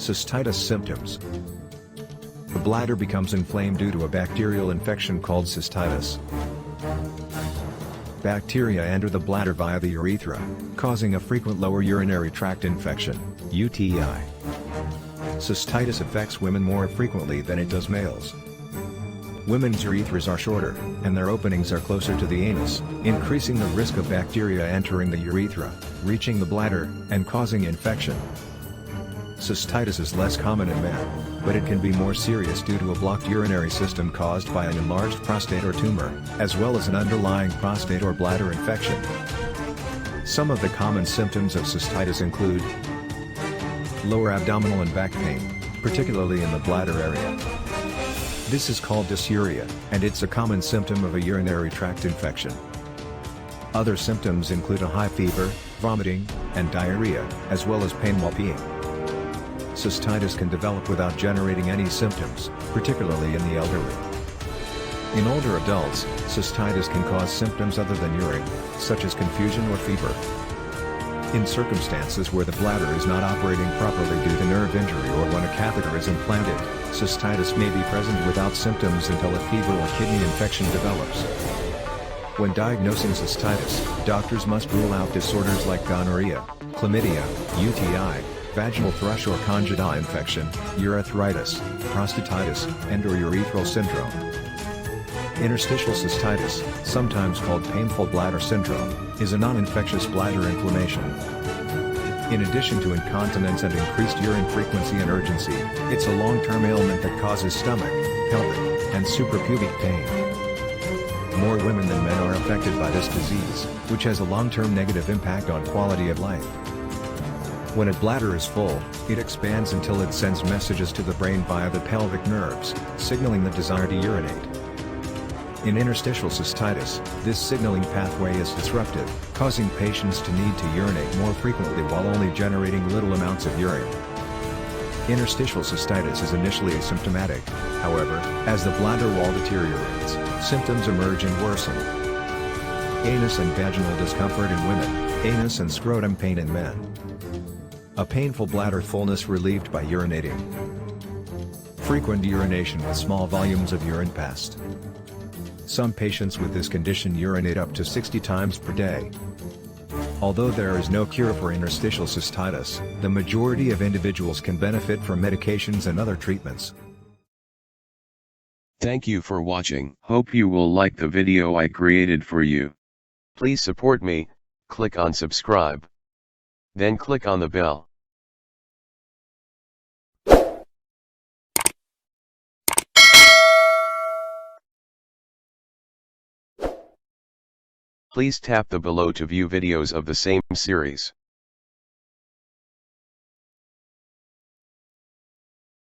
Cystitis symptoms. The bladder becomes inflamed due to a bacterial infection called cystitis. Bacteria enter the bladder via the urethra, causing a frequent lower urinary tract infection, UTI. Cystitis affects women more frequently than it does males. Women's urethras are shorter, and their openings are closer to the anus, increasing the risk of bacteria entering the urethra, reaching the bladder, and causing infection. Cystitis is less common in men, but it can be more serious due to a blocked urinary system caused by an enlarged prostate or tumor, as well as an underlying prostate or bladder infection. Some of the common symptoms of cystitis include lower abdominal and back pain, particularly in the bladder area. This is called dysuria, and it's a common symptom of a urinary tract infection. Other symptoms include a high fever, vomiting, and diarrhea, as well as pain while peeing. Cystitis can develop without generating any symptoms, particularly in the elderly. In older adults, cystitis can cause symptoms other than urine, such as confusion or fever. In circumstances where the bladder is not operating properly due to nerve injury or when a catheter is implanted, cystitis may be present without symptoms until a fever or kidney infection develops. When diagnosing cystitis, doctors must rule out disorders like gonorrhea, chlamydia, UTI, vaginal thrush or candida infection, urethritis, prostatitis, and/or urethral syndrome. Interstitial cystitis, sometimes called painful bladder syndrome, is a non-infectious bladder inflammation. In addition to incontinence and increased urine frequency and urgency, it's a long-term ailment that causes stomach, pelvic, and suprapubic pain. More women than men are affected by this disease, which has a long-term negative impact on quality of life. When a bladder is full, it expands until it sends messages to the brain via the pelvic nerves, signaling the desire to urinate. In interstitial cystitis, this signaling pathway is disrupted, causing patients to need to urinate more frequently while only generating little amounts of urine. Interstitial cystitis is initially asymptomatic, however, as the bladder wall deteriorates, symptoms emerge and worsen. Anus and vaginal discomfort in women, anus and scrotum pain in men. A painful bladder fullness relieved by urinating. Frequent urination with small volumes of urine passed. Some patients with this condition urinate up to 60 times per day. Although there is no cure for interstitial cystitis, the majority of individuals can benefit from medications and other treatments. Thank you for watching. Hope you will like the video I created for you. Please support me, click on subscribe. Then click on the bell. Please tap the below to view videos of the same series.